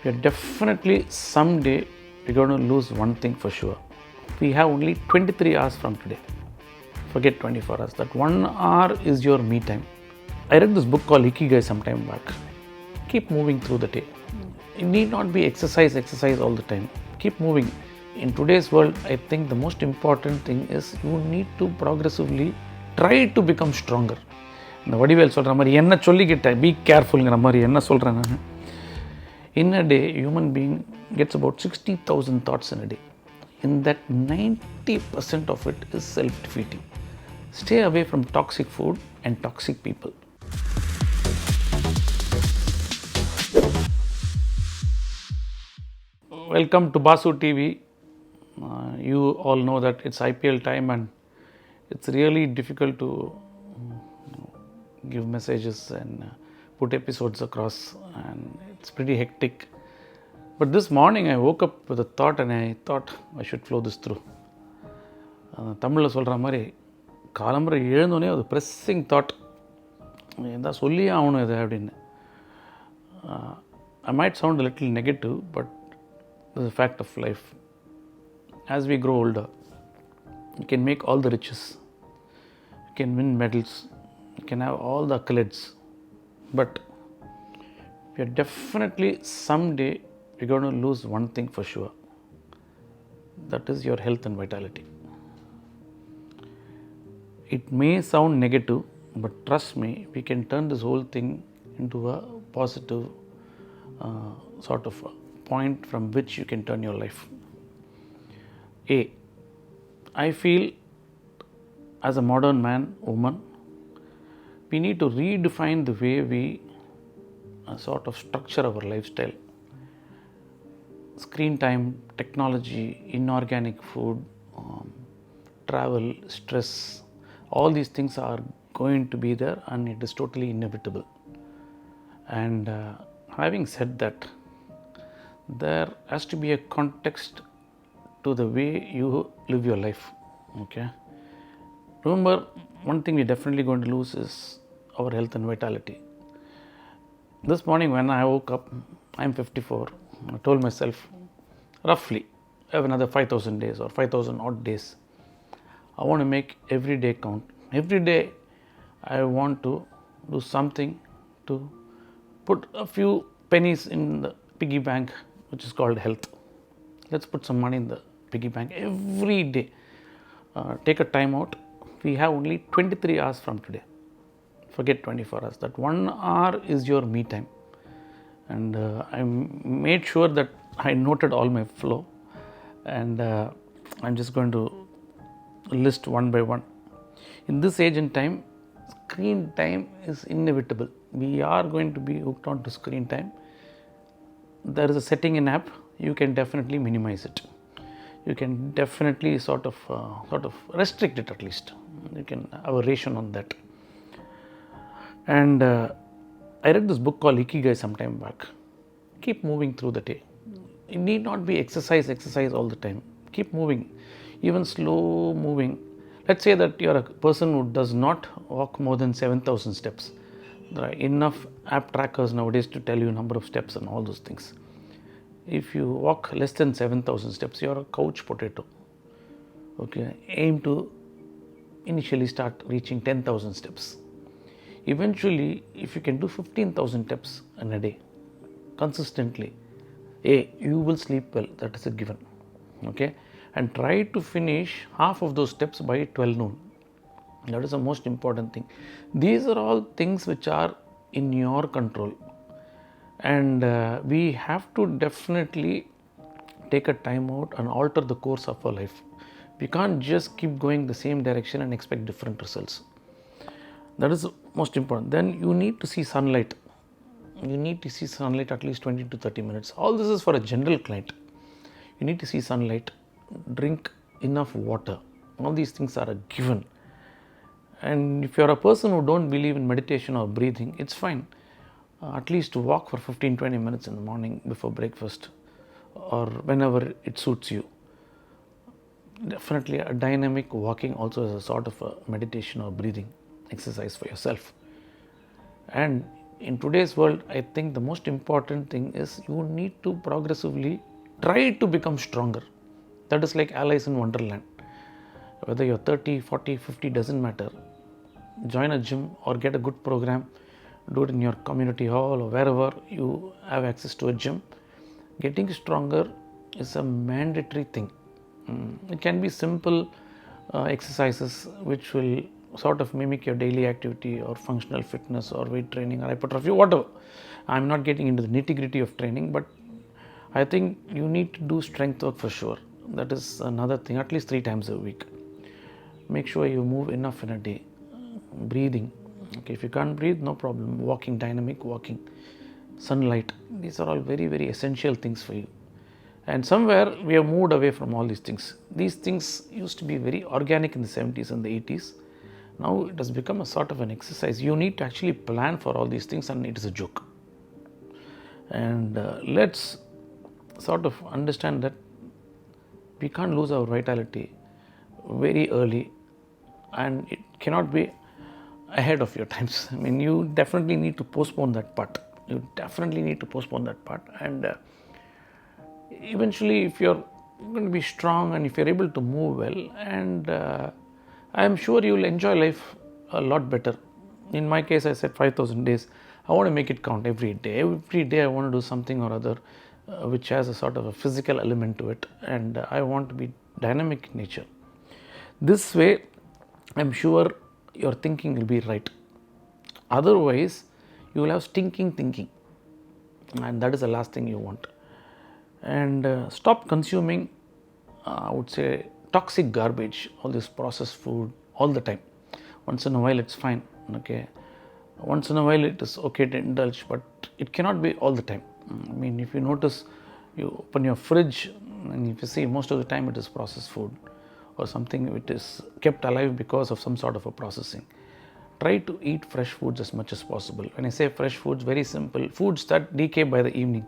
We are definitely someday we're going to lose one thing for sure. We have only 23 hours from today. Forget 24 hours. That 1 hour is your me time. I read this book called Ikigai some time back. Keep moving through the day. It need not be exercise all the time. Keep moving. In today's world, I think the most important thing is you need to progressively try to become stronger. இந்த வடிவேல் சொல்கிற மாதிரி என்ன சொல்லிக்கிட்டேன் B கேர்ஃபுல்ங்கிற மாதிரி என்ன சொல்கிறேன் நான். In a day, human being gets about 60,000 thoughts in a day. In that, 90% of it is self-defeating. Stay away from toxic food and toxic people. Welcome to Basu TV. You all know that it's IPL time and it's really difficult to give messages and put episodes across, and it's pretty hectic. But this morning I woke up with a thought and I thought I should flow this through. தமிழில் சொல்கிற மாதிரி காலம்பரை எழுந்தோடனே ஒரு pressing thought எதாவது சொல்லி ஆகணும் இது அப்படின்னு. I might sound a little negative, but this is a fact of life. As we grow older, you can make all the riches, you can win medals, you can have all the accolades, but we are definitely someday we're going to lose one thing for sure. That is your health and vitality. It may sound negative, but trust me, we can turn this whole thing into a positive sort of point from which you can turn your life. I feel as a modern man, woman, we need to redefine the way we sort of structure our lifestyle. Screen time, technology, inorganic food, travel, stress, all these things are going to be there and it is totally inevitable. And having said that, there has to be a context to the way you live your life. Okay. Remember, one thing we're definitely going to lose is our health and vitality. This morning when I woke up, I'm 54, I told myself roughly I have another 5,000 days or 5,000 odd days. I want to make every day count. Every day I want to do something to put a few pennies in the piggy bank, which is called health. Let's put some money in the piggy bank every day. Take a time out. We have only 23 hours from today. Forget 24 hours. That 1 hour is your me time. And I made sure that I noted all my flow. And I'm just going to list one by one. In this age and time, screen time is inevitable. We are going to be hooked on to screen time. There is a setting in app. You can definitely minimize it. You can definitely sort of restrict it at least. You can have a ration on that. And I read this book called Ikigai some time back. Keep moving through the day. It need not be exercise all the time. Keep moving, even slow moving. Let's say that you're a person who does not walk more than 7,000 steps. There are enough app trackers nowadays to tell you number of steps and all those things. If you walk less than 7,000 steps, you're a couch potato. Okay, aim to initially start reaching 10,000 steps. Eventually, if you can do 15,000 steps in a day, consistently, you will sleep well. That is a given. Okay, and try to finish half of those steps by 12 noon. That is the most important thing. These are all things which are in your control. And we have to definitely take a time out and alter the course of our life. We can't just keep going the same direction and expect different results. That is most important. Then you need to see sunlight. You need to see sunlight at least 20 to 30 minutes. All this is for a general client. You need to see sunlight, drink enough water. All these things are a given. And if you're a person who don't believe in meditation or breathing, it's fine. At least walk for 15-20 minutes in the morning before breakfast or whenever it suits you. Definitely a dynamic walking also is a sort of a meditation or breathing exercise for yourself. And in today's world, I think the most important thing is you need to progressively try to become stronger. That is like Alice in Wonderland. Whether you're 30, 40, 50, doesn't matter. Join a gym or get a good program. Do it in your community hall or wherever you have access to a gym. Getting stronger is a mandatory thing. It can be simple exercises which will sort of mimic your daily activity or functional fitness or weight training or hypertrophy, whatever. I'm not getting into the nitty gritty of training, but I think you need to do strength work for sure. That is another thing, at least 3 times a week. Make sure you move enough in a day. Breathing. Okay, if you can't breathe, no problem. Walking, dynamic walking, sunlight. These are all very, very essential things for you. And somewhere we have moved away from all these things. These things used to be very organic in the 70s and the 80s. Now it has become a sort of an exercise. You need to actually plan for all these things, and it is a joke. And let's sort of understand that we can't lose our vitality very early, and it cannot be ahead of your times. I mean, you definitely need to postpone that part. And eventually, if you're going to be strong and if you're able to move well, and I am sure you will enjoy life a lot better. In my case, I said 5,000 days. I want to make it count every day. Every day I want to do something or other which has a sort of a physical element to it, and I want to be dynamic in nature. This way, I'm sure your thinking will be right. Otherwise, you will have stinking thinking, and that is the last thing you want. And stop consuming, I would say, toxic garbage, all this processed food all the time. Once in a while it's fine, okay. Once in a while it is okay to indulge, but it cannot be all the time. I mean, if you notice, you open your fridge and if you see, most of the time it is processed food or something which is kept alive because of some sort of a processing. Try to eat fresh foods as much as possible. When I say fresh foods, very simple, foods that decay by the evening,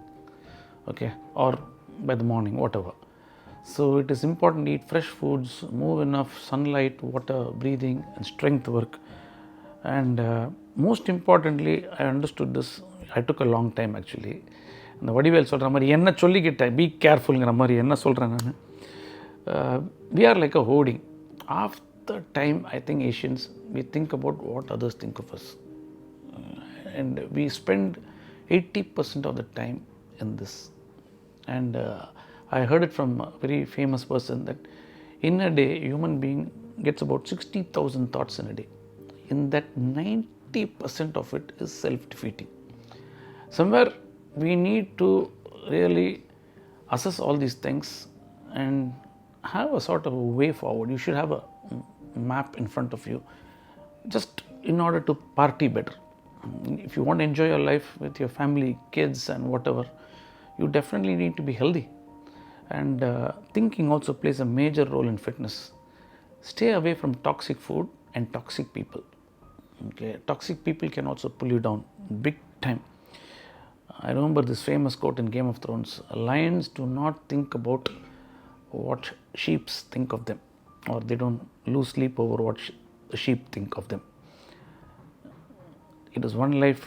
okay, or by the morning, whatever. So it is important to eat fresh foods, move enough, sunlight, water, breathing, and strength work. And most importantly, I understood this. I took a long time actually. இந்த வடிவேல் சொல்கிற மாதிரி என்ன சொல்லிக்கிட்டேன், B கேர்ஃபுல்ங்கிற மாதிரி என்ன சொல்கிறேன் நான். We are like a hoarding. After time, I think Asians, we think about what others think of us. And we spend 80% of the time in this. And I heard it from a very famous person that in a day, a human being gets about 60,000 thoughts in a day. In that, 90% of it is self-defeating. Somewhere we need to really assess all these things and have a sort of a way forward. You should have a map in front of you, just in order to party better. If you want to enjoy your life with your family, kids and whatever, you definitely need to be healthy. And thinking also plays a major role in fitness. Stay away from toxic food and toxic people. Okay, toxic people can also pull you down big time. I remember this famous quote in Game of Thrones: lions do not think about what sheep think of them, or they don't lose sleep over what the sheep think of them. It is one life,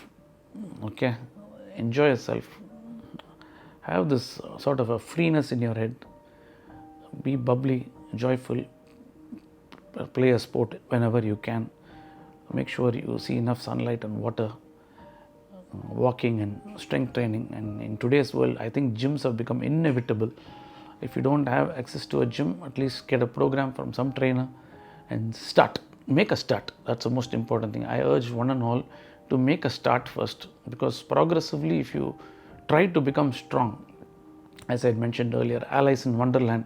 okay? Enjoy yourself. Have this sort of a freeness in your head. Be bubbly, joyful. Play a sport whenever you can. Make sure you see enough sunlight and water. Walking and strength training. And in today's world, I think gyms have become inevitable. If you don't have access to a gym, at least get a program from some trainer and start. Make a start. That's the most important thing. I urge one and all to make a start first, because progressively, if you try to become strong, as I mentioned earlier, Alice in Wonderland,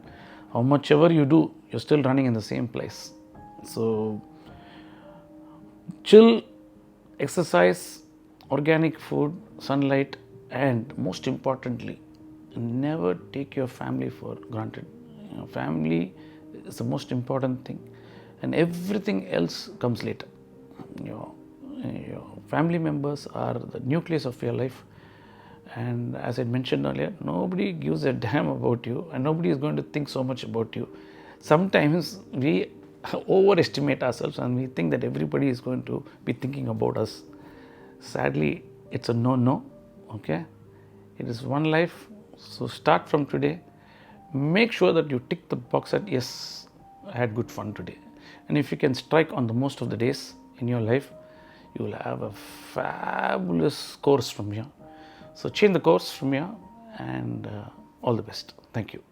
how much ever you do, you're still running in the same place. So chill, exercise, organic food, sunlight, and most importantly, never take your family for granted. Family is the most important thing, and everything else comes later. Your family members are the nucleus of your life, and as I mentioned earlier, nobody gives a damn about you, and nobody is going to think so much about you. Sometimes we overestimate ourselves and we think that everybody is going to be thinking about us. Sadly, it's a no. Okay, it is one life. So start from today. Make sure that you tick the box that yes, I had good fun today. And if you can strike on the most of the days in your life, you will have a fabulous course from here. So change the course from here, and all the best. Thank you.